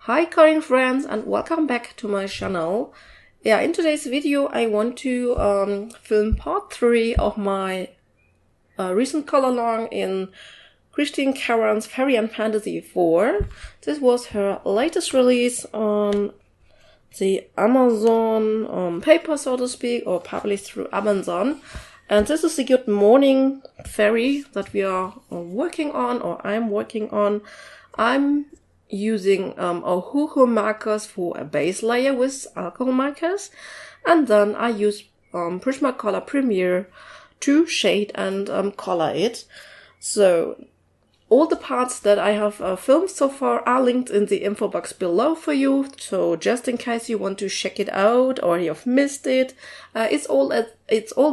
Hi Karron friends, and welcome back to my channel. In today's video I want to film part 3 of my recent color along in Christine Karron's Fairy and Fantasy 4. This was her latest release on the Amazon paper, so to speak, or published through Amazon. And this is the Good Morning Fairy that we are working on, or I'm working on. I'm using Ohuhu markers for a base layer with alcohol markers, and then I use Prismacolor Premier to shade and color it. So all the parts that I have filmed so far are linked in the info box below for you, so just in case you want to check it out or you've missed it, it's all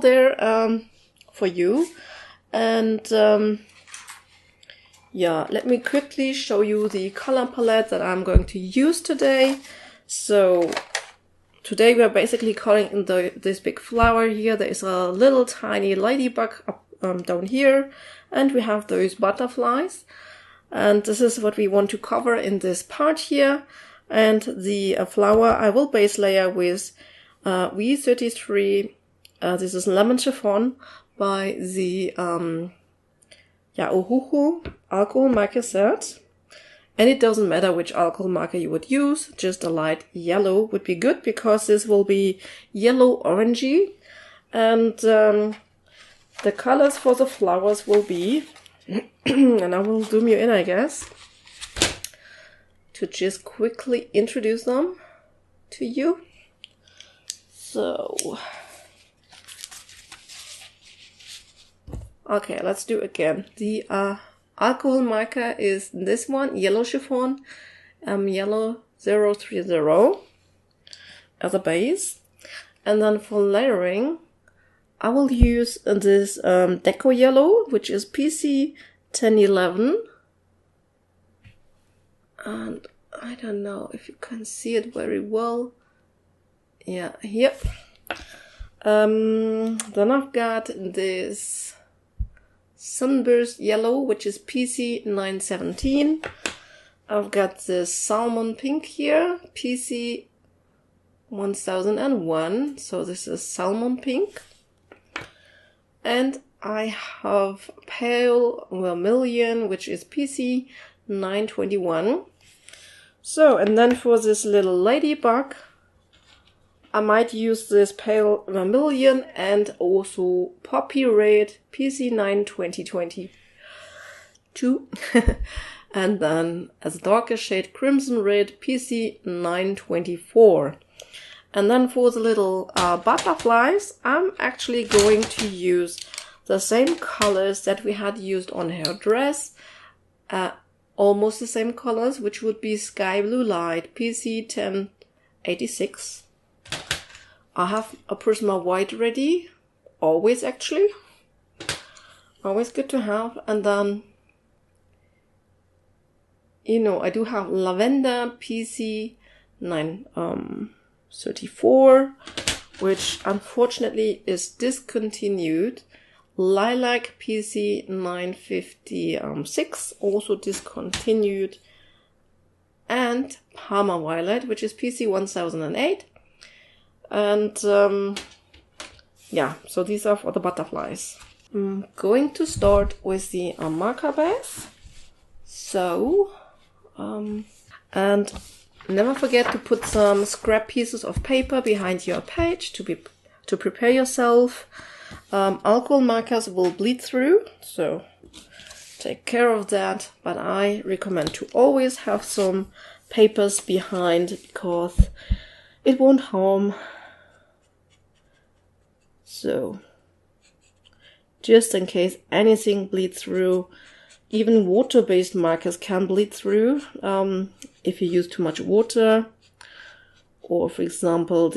there for you. And yeah, let me quickly show you the color palette that I'm going to use today. So today we are basically coloring in this big flower here. There is a little tiny ladybug up down here, and we have those butterflies. And this is what we want to cover in this part here. And the flower I will base layer with V33. This is Lemon Chiffon by the Ohuhu alcohol marker set. And it doesn't matter which alcohol marker you would use, just a light yellow would be good, because this will be yellow orangey. And the colors for the flowers will be, and I will zoom you in, I guess, to just quickly introduce them to you. So okay, let's do again. The alcohol marker is this one, Yellow Chiffon, Yellow 030 as a base. And then for layering, I will use this Deco Yellow, which is PC 1011. And I don't know if you can see it very well. Yeah, here. Then I've got this Sunburst Yellow, which is PC 917. I've got the Salmon Pink here, PC 1001. So this is Salmon Pink. And I have Pale Vermillon, which is PC 921. So, and then for this little ladybug, I might use this Pale Vermillon and also Poppy Red, PC 9 2022. And then as a darker shade, Crimson Red, PC 924. And then for the little butterflies, I'm actually going to use the same colors that we had used on her dress. Almost the same colors, which would be Sky Blue Light, PC 1086. I have a Prisma White ready, always actually, always good to have. And then, I do have Lavender PC 934, which unfortunately is discontinued. Lilac PC 956, also discontinued. And Parma Violet, which is PC 1008. And yeah, so these are for the butterflies. I'm going to start with the marker base. So, and never forget to put some scrap pieces of paper behind your page to prepare yourself. Alcohol markers will bleed through, so take care of that. But I recommend to always have some papers behind, because it won't harm. So, just in case anything bleeds through, even water-based markers can bleed through if you use too much water. Or, for example,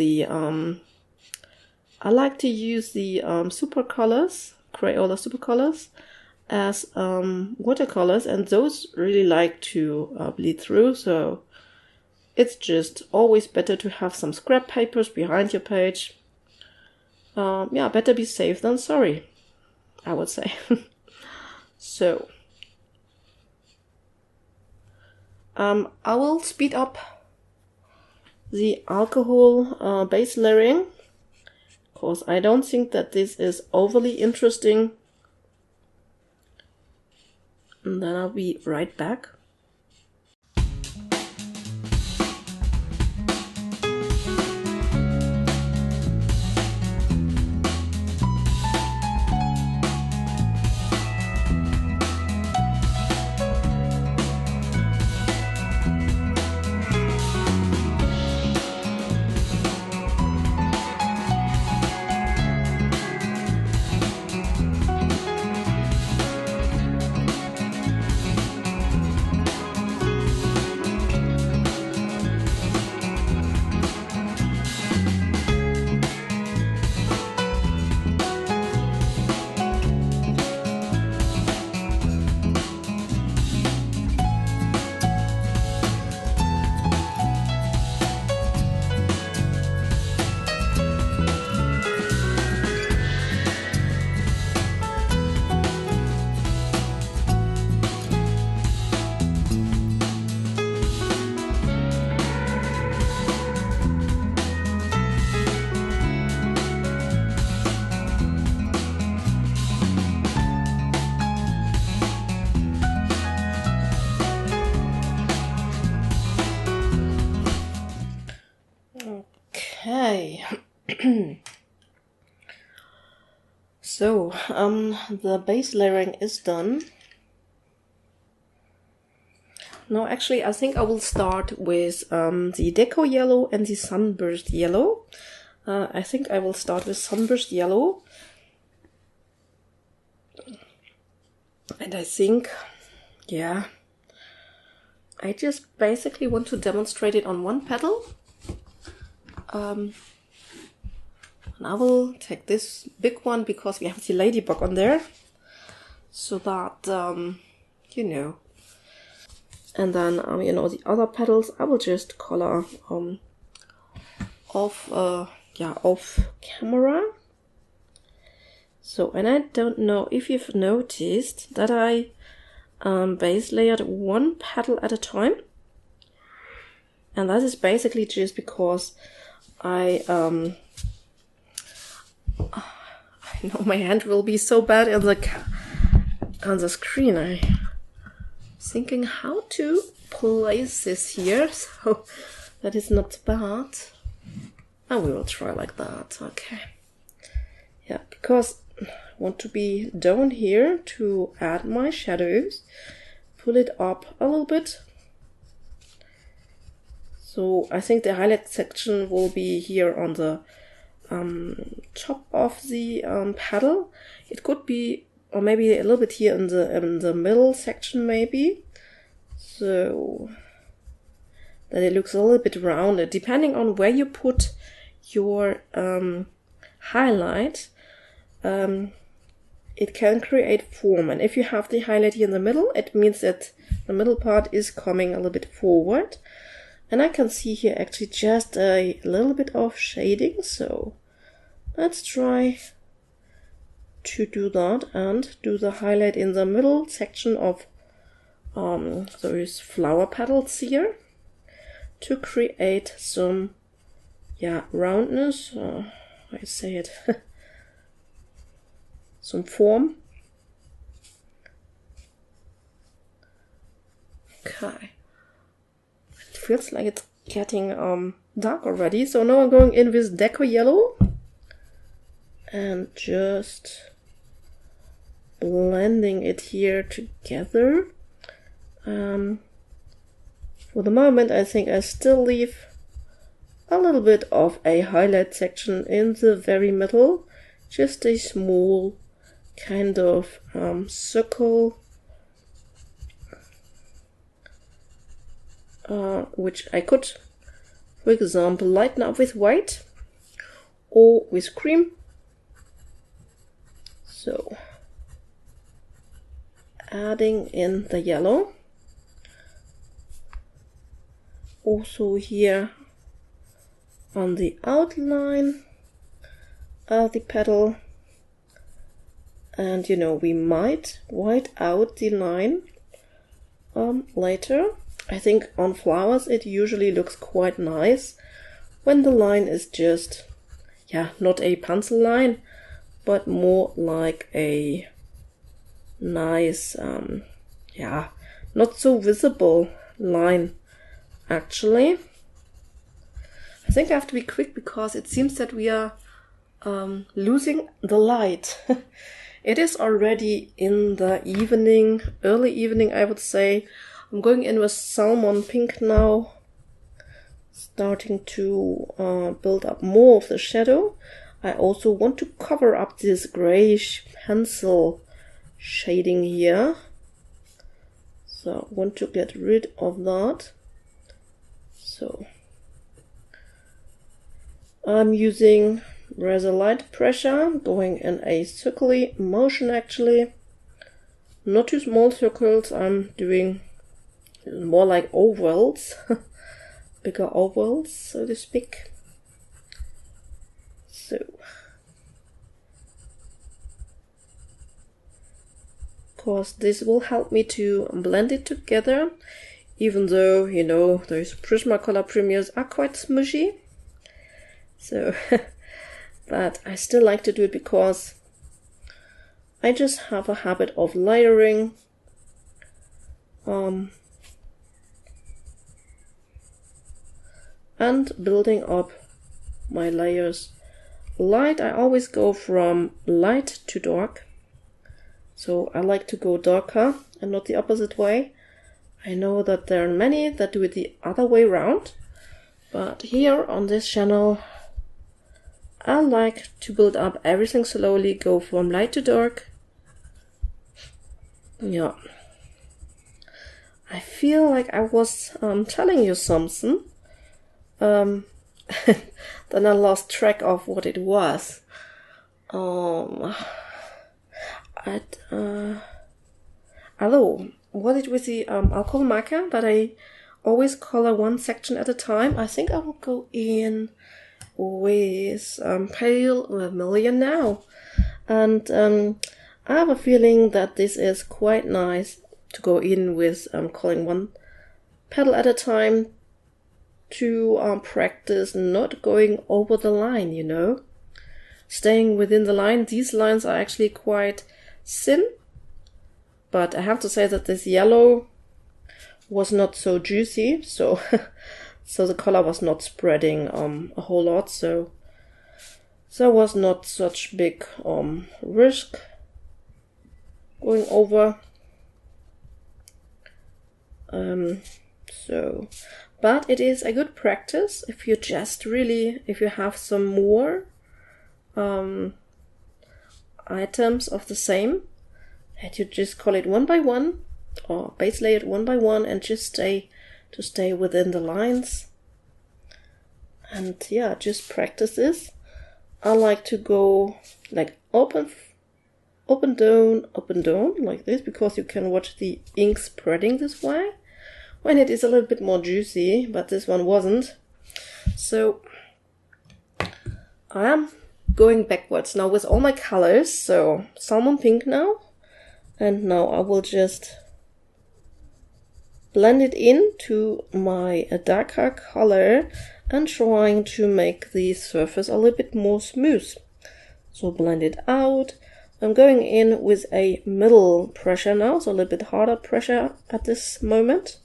I like to use the supercolors, Crayola supercolors, as watercolors, and those really like to bleed through. So it's just always better to have some scrap papers behind your page. Yeah, better be safe than sorry, I would say. So I will speed up the alcohol base layering, because I don't think that this is overly interesting. And then I'll be right back. Okay. So, the base layering is done. Now, actually, I think I will start with the Deco Yellow and the Sunburst Yellow. I think I will start with Sunburst Yellow. And I think, yeah, I just basically want to demonstrate it on one petal. And I will take this big one because we have the ladybug on there, so that, you know. And then, you know, the other petals I will just color off camera. So, and I don't know if you've noticed that I base layered one petal at a time. And that is basically just because I know my hand will be so bad on the screen. I'm thinking how to place this here so that it's not bad. And we will try like that. Okay. Yeah, because I want to be down here to add my shadows. Pull it up a little bit. So I think the highlight section will be here on the top of the petal. It could be, or maybe a little bit here in the middle section maybe, so that it looks a little bit rounded. Depending on where you put your highlight, it can create form. And if you have the highlight here in the middle, it means that the middle part is coming a little bit forward. And I can see here actually just a little bit of shading, so let's try to do that and do the highlight in the middle section of those flower petals here to create some, yeah, roundness, I say it, some form. Okay. It feels like it's getting dark already, so now I'm going in with Deco Yellow and just blending it here together. For the moment, I think I still leave a little bit of a highlight section in the very middle, just a small kind of circle, which I could, for example, lighten up with white or with cream. So, adding in the yellow. Also here on the outline of the petal, and you know, we might white out the line later. I think on flowers it usually looks quite nice when the line is just, yeah, not a pencil line, but more like a nice, yeah, not so visible line, actually. I think I have to be quick because it seems that we are losing the light. It is already in the evening, early evening, I would say. I'm going in with Salmon Pink now, starting to build up more of the shadow. I also want to cover up this grayish pencil shading here. So I want to get rid of that. So I'm using rather light pressure, going in a circular motion actually. Not too small circles, I'm doing more like ovals, bigger ovals, so to speak. So, of course, this will help me to blend it together, even though, you know, those Prismacolor Premiers are quite smushy. So, but I still like to do it because I just have a habit of layering. And building up my layers. Light, I always go from light to dark. So I like to go darker and not the opposite way. I know that there are many that do it the other way around, but here on this channel I like to build up everything slowly, go from light to dark. Yeah. I feel like I was telling you something. Then I lost track of what it was. Although, was it with the alcohol marker that I always color one section at a time? I think I will go in with Pale Vermillon now. And I have a feeling that this is quite nice to go in with coloring one petal at a time, to practice not going over the line, you know, staying within the line. These lines are actually quite thin, but I have to say that this yellow was not so juicy, so so the color was not spreading a whole lot, so there was not such big risk going over. So, but it is a good practice if you just really, if you have some more items of the same, and you just color it one by one, or base layer it one by one, and just stay within the lines. And yeah, just practice this. I like to go like up and down, like this, because you can watch the ink spreading this way when it is a little bit more juicy, but this one wasn't. So I am going backwards now with all my colors. So Salmon Pink now, and now I will just blend it into my darker color and trying to make the surface a little bit more smooth. So blend it out. I'm going in with a middle pressure now, so a little bit harder pressure at this moment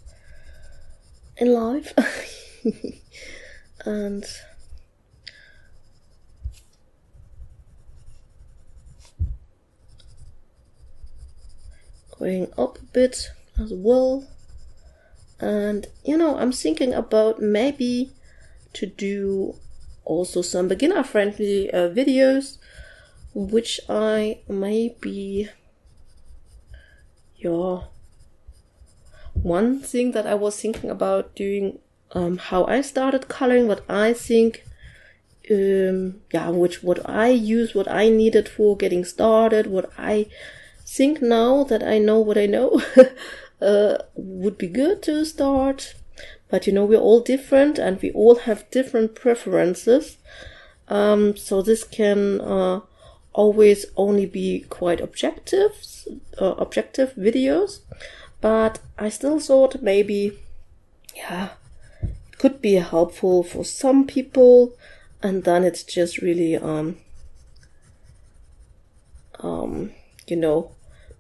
in life. And going up a bit as well. And you know, I'm thinking about maybe to do also some beginner friendly videos, which I maybe, yeah, one thing that I was thinking about doing, how I started coloring, what I think, yeah, what I use, what I needed for getting started, what I think now that I know what I know, would be good to start. But you know, we're all different and we all have different preferences. So this can always only be quite objective videos. But I still thought maybe yeah, it could be helpful for some people, and then it's just really you know,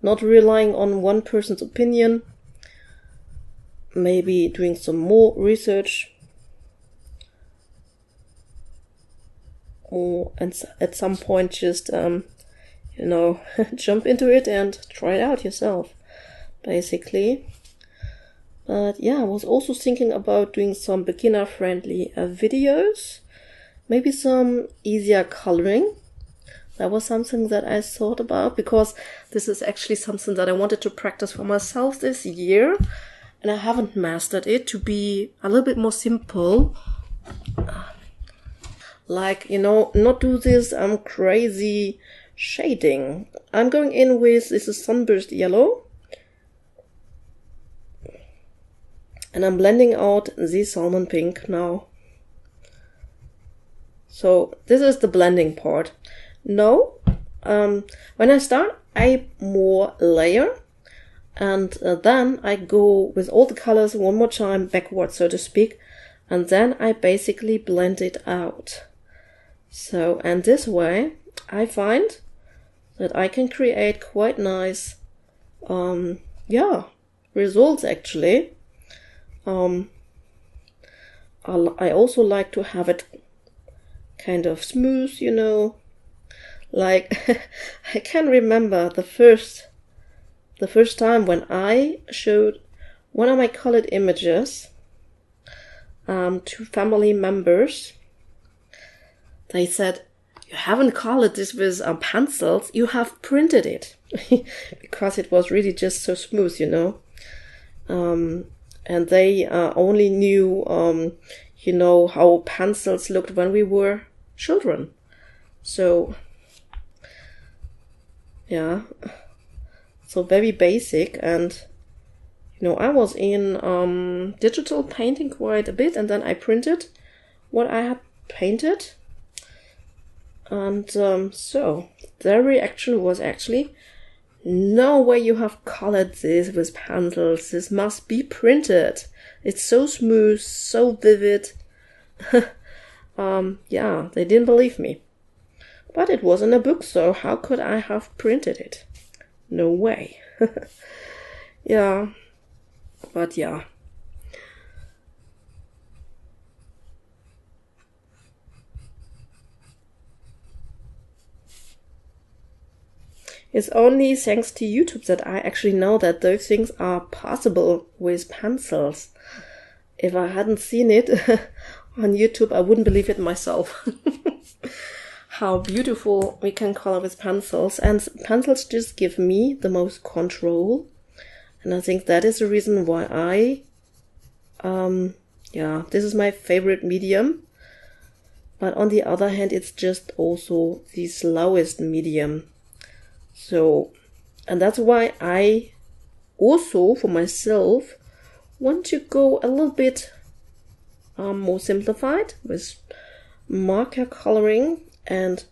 not relying on one person's opinion, maybe doing some more research, or and at some point just you know, jump into it and try it out yourself, basically. But yeah, I was also thinking about doing some beginner-friendly videos, maybe some easier coloring. That was something that I thought about, because this is actually something that I wanted to practice for myself this year, and I haven't mastered it, to be a little bit more simple. Like, you know, not do this crazy shading. I'm going in with, this is Sunburst Yellow, and I'm blending out the Salmon Pink now. So this is the blending part. No, when I start, I more layer, and then I go with all the colors one more time backwards, so to speak, and then I basically blend it out. So, and this way I find that I can create quite nice yeah, results actually. I also like to have it kind of smooth, you know, like I can remember the first time when I showed one of my colored images to family members. They said, "You haven't colored this with pencils, you have printed it." Because it was really just so smooth, you know. And they only knew, you know, how pencils looked when we were children. So, yeah, so very basic. And, you know, I was in digital painting quite a bit, and then I printed what I had painted. And so their reaction was actually, "No way you have colored this with pencils, this must be printed. It's so smooth, so vivid." Yeah, they didn't believe me. But it was in a book, so how could I have printed it? No way. Yeah, but yeah. It's only thanks to YouTube that I actually know that those things are possible with pencils. If I hadn't seen it on YouTube, I wouldn't believe it myself. How beautiful we can color with pencils. And pencils just give me the most control. And I think that is the reason why yeah, this is my favorite medium. But on the other hand, it's just also the slowest medium. So, and that's why I also, for myself, want to go a little bit more simplified with marker coloring and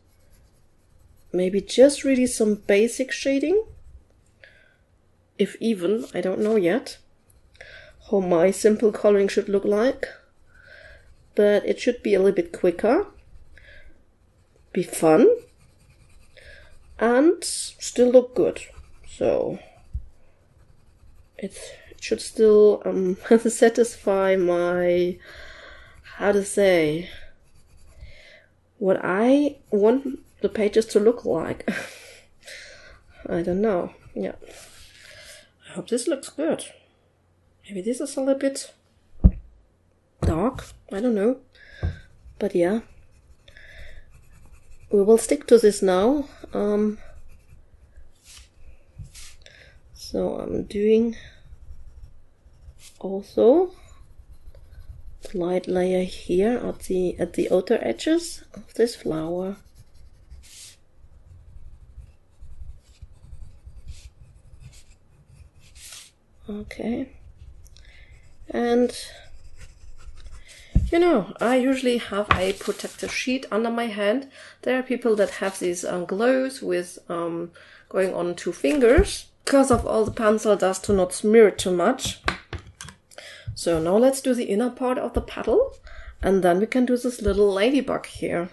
maybe just really some basic shading. If even, I don't know yet how my simple coloring should look like. But it should be a little bit quicker, be fun, and still look good. So it should still satisfy my, how to say, what I want the pages to look like. I don't know. Yeah, I hope this looks good. Maybe this is a little bit dark, I don't know, but yeah, we will stick to this now. So I'm doing also the light layer here at the outer edges of this flower. Okay, and you know, I usually have a protective sheet under my hand. There are people that have these gloves with going on 2 fingers because of all the pencil dust to not smear it too much. So now let's do the inner part of the petal, and then we can do this little ladybug here.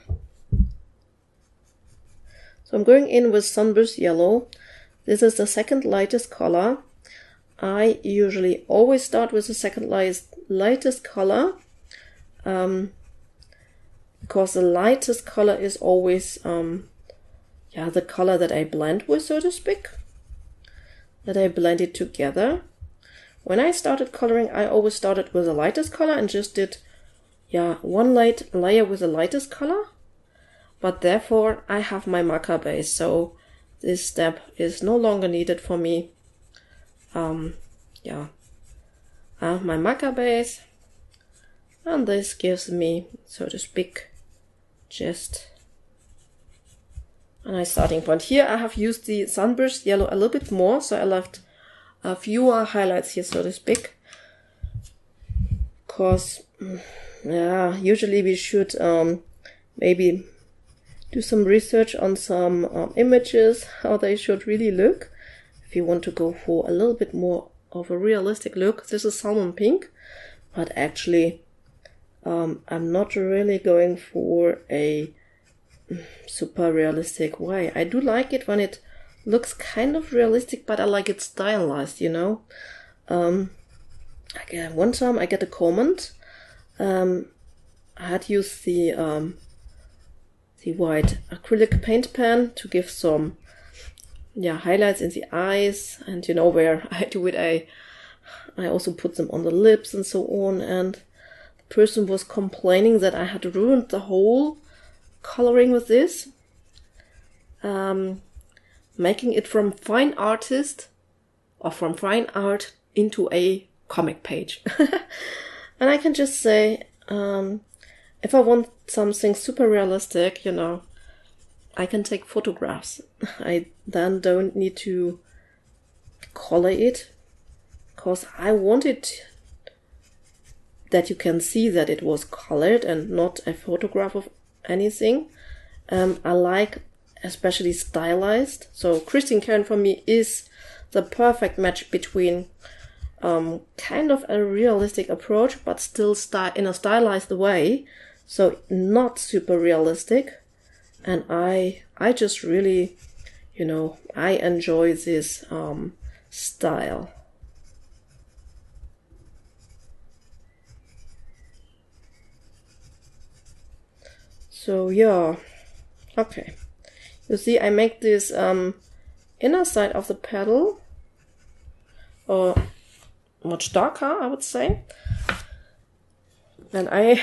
So I'm going in with Sunburst Yellow. This is the second lightest color. I usually always start with the second lightest color, because the lightest color is always the color that I blend with, so to speak, that I blend it together. When I started coloring, I always started with the lightest color and just did one light layer with the lightest color, but therefore I have my marker base, so this step is no longer needed for me. I have my marker base, and this gives me, so to speak, just a nice starting point. Here I have used the Sunburst Yellow a little bit more, so I left fewer highlights here, so to speak, because usually we should maybe do some research on some images, how they should really look. If you want to go for a little bit more of a realistic look, this is Salmon Pink, but actually I'm not really going for a super realistic way. I do like it when it looks kind of realistic, but I like it stylized, you know. One time I get a comment. I had used the white acrylic paint pen to give some highlights in the eyes, and you know where I do it, I also put them on the lips and so on, and the person was complaining that I had ruined the whole coloring with this, making it from fine artist or from fine art into a comic page. And I can just say, if I want something super realistic, you know, I can take photographs. I then don't need to color it, because I wanted that you can see that it was colored and not a photograph of anything. I like especially stylized. So Christine Karron for me is the perfect match between kind of a realistic approach, but still in a stylized way. So not super realistic. And I just really, you know, I enjoy this style. So yeah, okay. You see, I make this inner side of the petal much darker, I would say. And I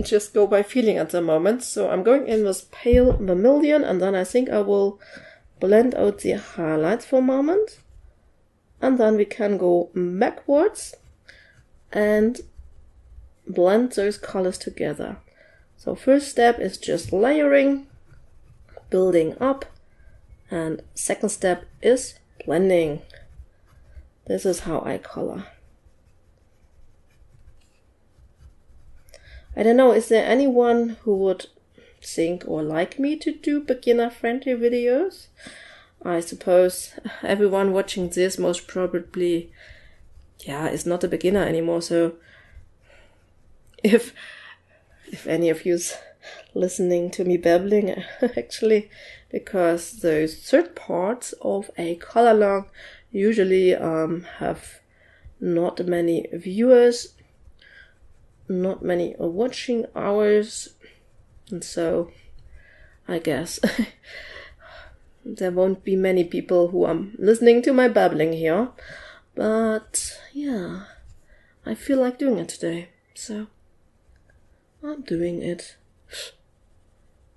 just go by feeling at the moment. So I'm going in with Pale Vermillon, and then I think I will blend out the highlights for a moment. And then we can go backwards and blend those colors together. So first step is just layering, building up, and second step is blending. This is how I color. I don't know, is there anyone who would think or like me to do beginner-friendly videos? I suppose everyone watching this most probably, is not a beginner anymore, so if any of you's listening to me babbling, actually, because those third parts of a color long usually have not many viewers, not many watching hours, and so I guess there won't be many people who are listening to my babbling here, but yeah, I feel like doing it today, so I'm doing it,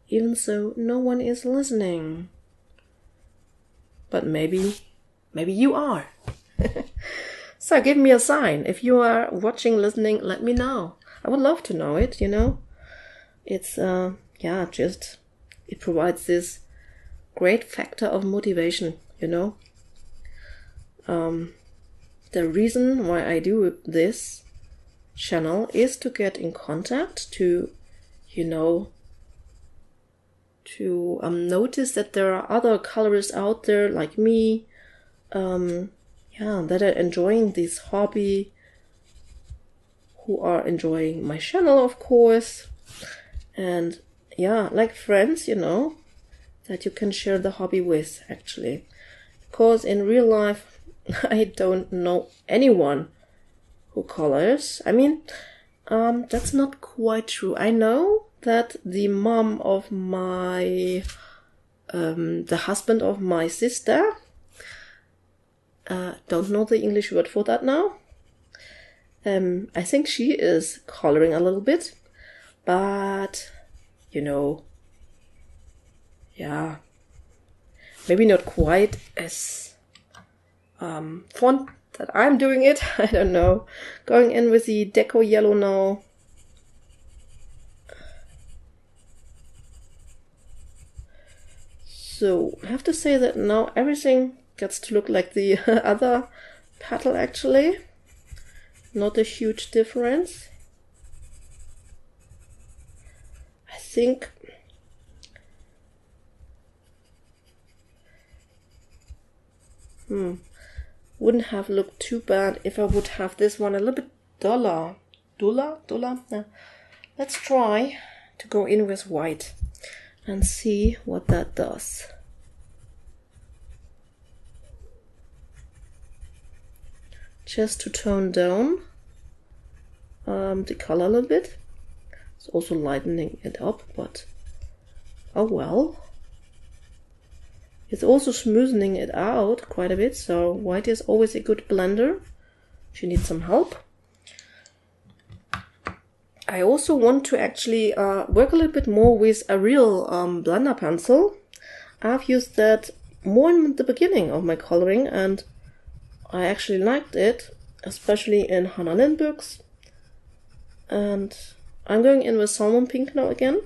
even so no one is listening, but maybe you are. So give me a sign. If you are watching, listening, let me know. I would love to know it, you know. It's, just, it provides this great factor of motivation, you know. The reason why I do this channel is to get in contact, to, you know, to notice that there are other colorists out there like me, that are enjoying this hobby, who are enjoying my channel, of course. And yeah, like friends, you know, that you can share the hobby with, actually. Because in real life, I don't know anyone who colors. I mean, that's not quite true. I know that the mom of my, the husband of my sister, don't know the English word for that now. I think she is coloring a little bit, but, you know, yeah, maybe not quite as fun that I'm doing it. I don't know. Going in with the Deco Yellow now. So I have to say that now everything gets to look like the other petal, actually. Not a huge difference. I think wouldn't have looked too bad if I would have this one a little bit duller. Duller? Yeah. Let's try to go in with white and see what that does. Just to tone down the color a little bit. It's also lightening it up, but oh well. It's also smoothing it out quite a bit, so white is always a good blender if you need some help. I also want to actually work a little bit more with a real blender pencil. I've used that more in the beginning of my coloring, and I actually liked it, especially in Hannah Lynn books. And I'm going in with Salmon Pink now again.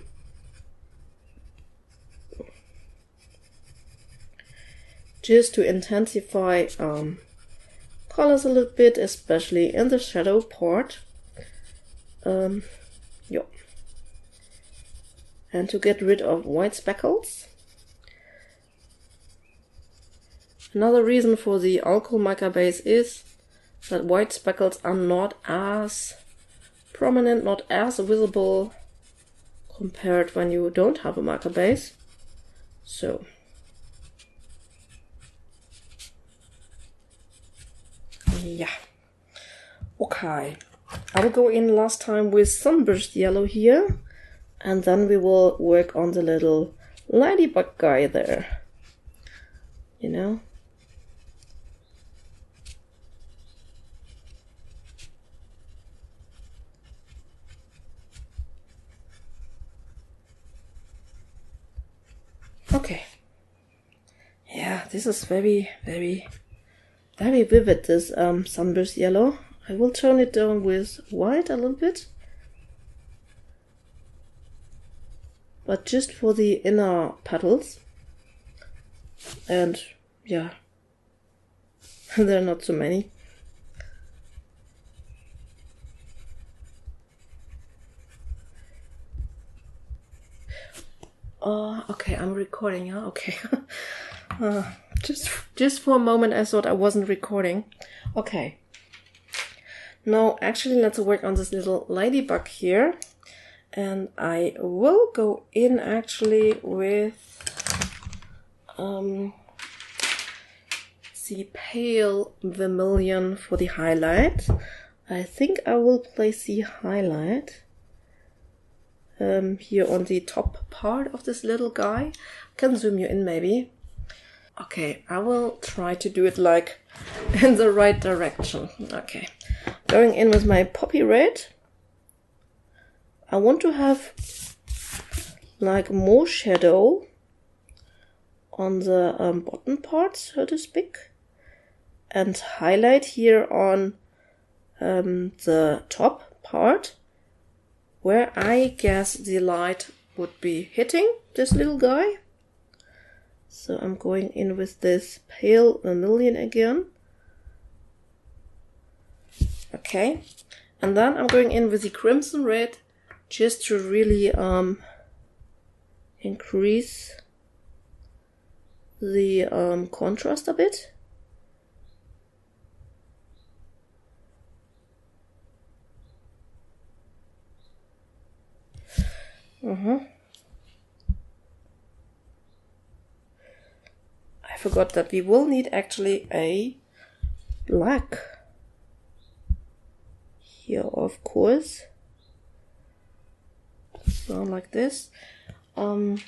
Just to intensify colors a little bit, especially in the shadow part. Yeah. And to get rid of white speckles. Another reason for the alcohol mica base is that white speckles are not as prominent, not as visible compared when you don't have a mica base. So yeah, okay. I will go in last time with Sunburst Yellow here, and then we will work on the little ladybug guy there, you know. Okay. Yeah, this is very, very, very vivid, this Sunburst Yellow. I will turn it down with white a little bit. But just for the inner petals. And yeah, there are not so many. Okay, I'm recording, yeah, okay. Just for a moment I thought I wasn't recording. Okay. Now actually let's work on this little ladybug here. And I will go in actually with the Pale Vermillon for the highlight. I think I will place the highlight here on the top part of this little guy. I can zoom you in maybe. Okay, I will try to do it like in the right direction. Okay, going in with my poppy red. I want to have like more shadow on the bottom part, so to speak, and highlight here on the top part where I guess the light would be hitting this little guy. So I'm going in with this Pale Vermillon again. Okay, and then I'm going in with the Crimson Red just to really increase the contrast a bit. I forgot that we will need actually a black here, of course. So like this. You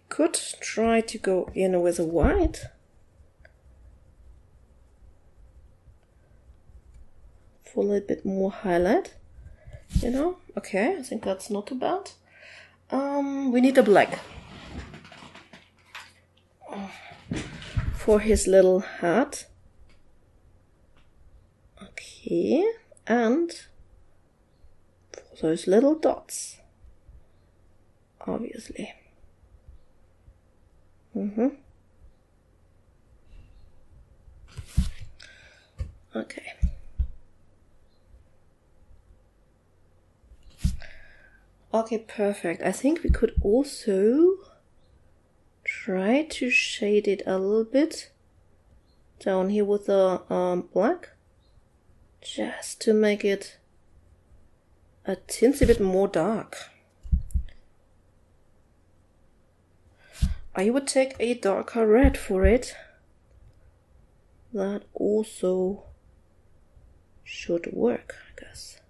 could try to go in with a white. For a little bit more highlight, you know. Okay, I think that's not too bad. We need a black for his little hat. Okay, and for those little dots, obviously. Okay. Okay, perfect. I think we could also try to shade it a little bit down here with the black, just to make it a teensy bit more dark. I would take a darker red for it. That also should work, I guess.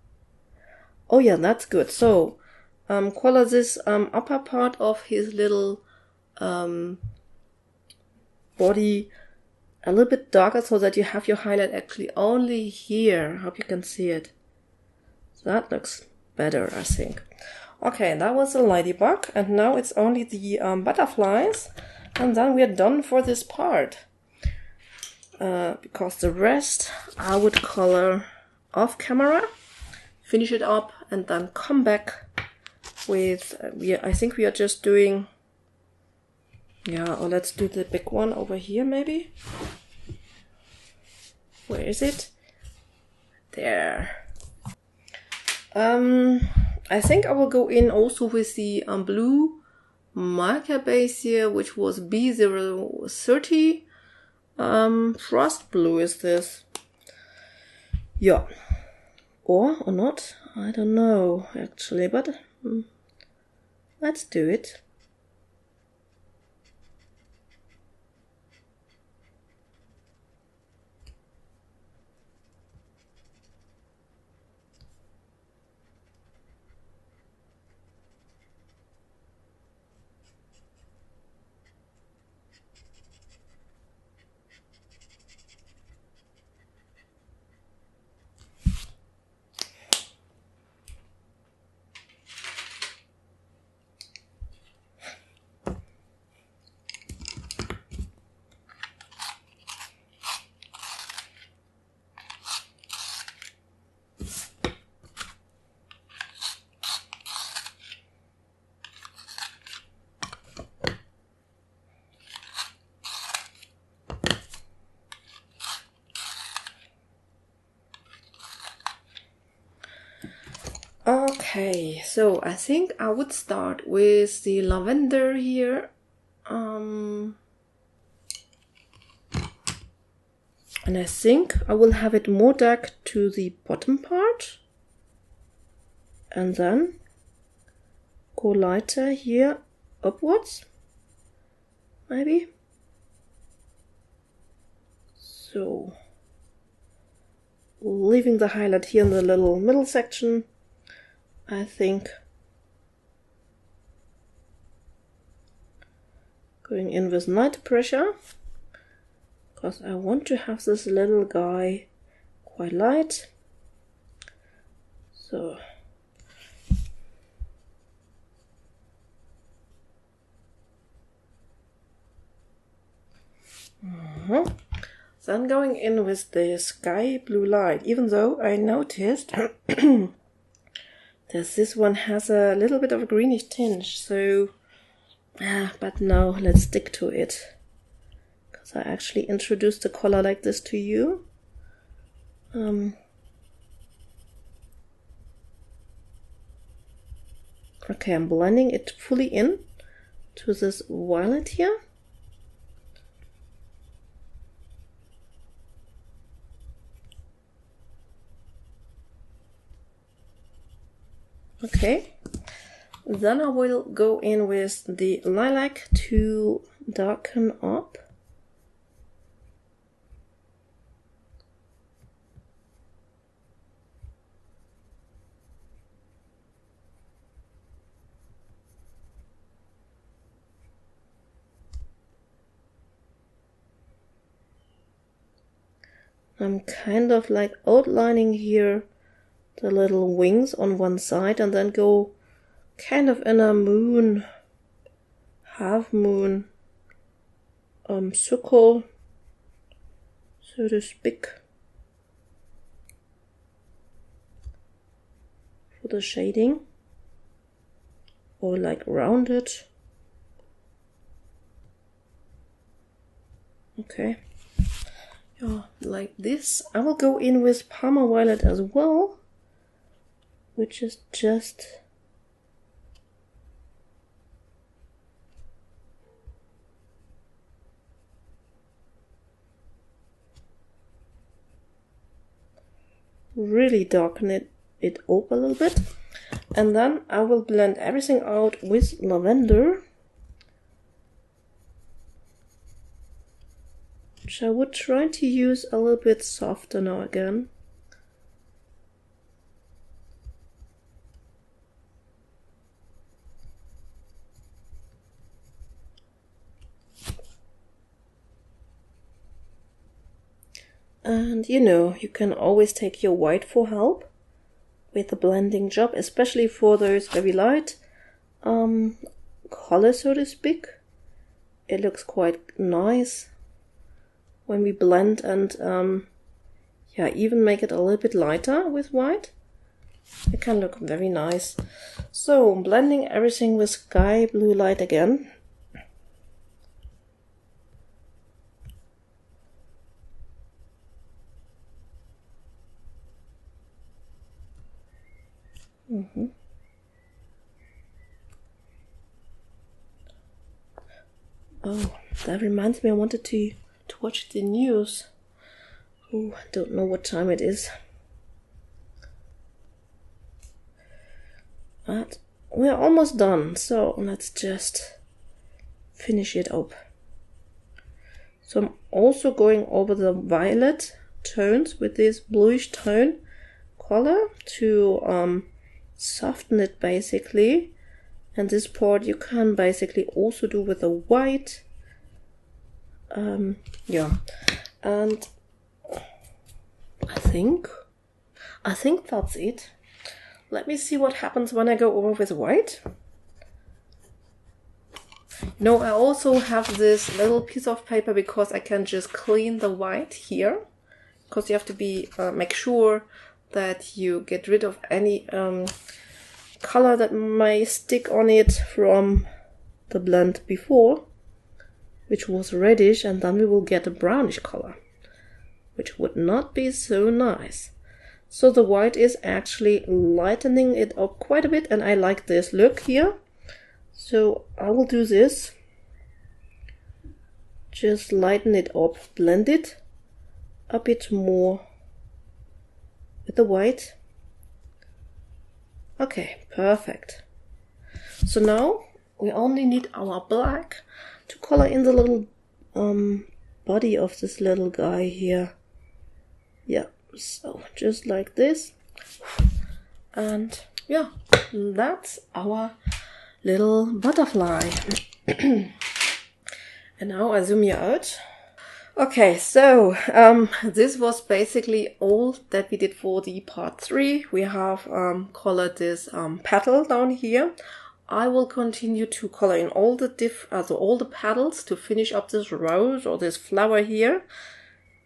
Oh yeah, that's good. So color this upper part of his little body a little bit darker, so that you have your highlight actually only here. Hope you can see it. So that looks better, I think. Okay, that was the ladybug, and now it's only the butterflies, and then we are done for this part. Because the rest I would color off camera, finish it up, and then come back with, I think we are just doing, yeah, or let's do the big one over here maybe. Where is it? There. I think I will go in also with the blue marker base here, which was B030. Frost blue is this. Yeah. Or not. I don't know actually, but let's do it. Okay, so I think I would start with the lavender here. And I think I will have it more dark to the bottom part. And then go lighter here upwards, maybe. So, leaving the highlight here in the little middle section, I think. Going in with night pressure, because I want to have this little guy quite light. So. Then going in with the sky blue light, even though I noticed that this one has a little bit of a greenish tinge, so but no, let's stick to it, because I actually introduced a color like this to you. Okay, I'm blending it fully in to this violet here. Okay, Then I will go in with the lilac to darken up. I'm kind of like outlining here the little wings on one side and then go kind of in a moon, half moon circle, so to speak, for the shading, or like rounded. Okay. Yeah, like this. I will go in with Parma Violet as well, which is just really darken it up a little bit. And then I will blend everything out with lavender, which I would try to use a little bit softer now again. And you know, you can always take your white for help with the blending job, especially for those very light colors, so to speak. It looks quite nice when we blend and yeah, even make it a little bit lighter with white. It can look very nice. So blending everything with sky blue light again. Oh, that reminds me, I wanted to watch the news. Oh, I don't know what time it is. But we're almost done, so let's just finish it up. So I'm also going over the violet tones with this bluish tone color to soften it basically. And this part you can basically also do with a white. Yeah, and I think that's it. Let me see what happens when I go over with white. No, I also have this little piece of paper because I can just clean the white here. Because you have to be make sure that you get rid of any color that may stick on it from the blend before, which was reddish, and then we will get a brownish color, which would not be so nice. So the white is actually lightening it up quite a bit, and I like this look here. So I will do this, just lighten it up, blend it a bit more with the white. Okay, perfect. So now we only need our black to color in the little body of this little guy here. Yeah, so just like this. And yeah, that's our little butterfly. And now I zoom you out. Okay, so this was basically all that we did for the part 3. We have colored this petal down here. I will continue to color in all the petals to finish up this rose or this flower here.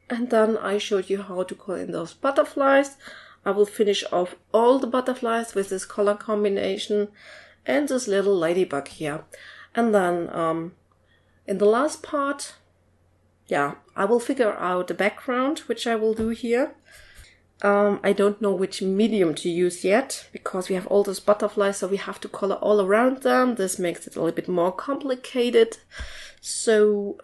And then I showed you how to color in those butterflies. I will finish off all the butterflies with this color combination and this little ladybug here. And then in the last part, yeah, I will figure out the background, which I will do here. I don't know which medium to use yet, because we have all those butterflies, so we have to color all around them. This makes it a little bit more complicated. So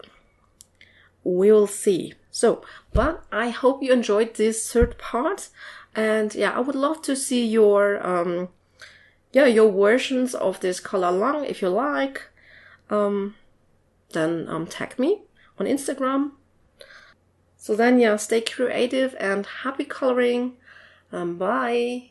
we will see. So, but I hope you enjoyed this third part. And yeah, I would love to see your yeah, your versions of this color long if you like. Then tag me on Instagram. So then, yeah, stay creative and happy coloring. Bye.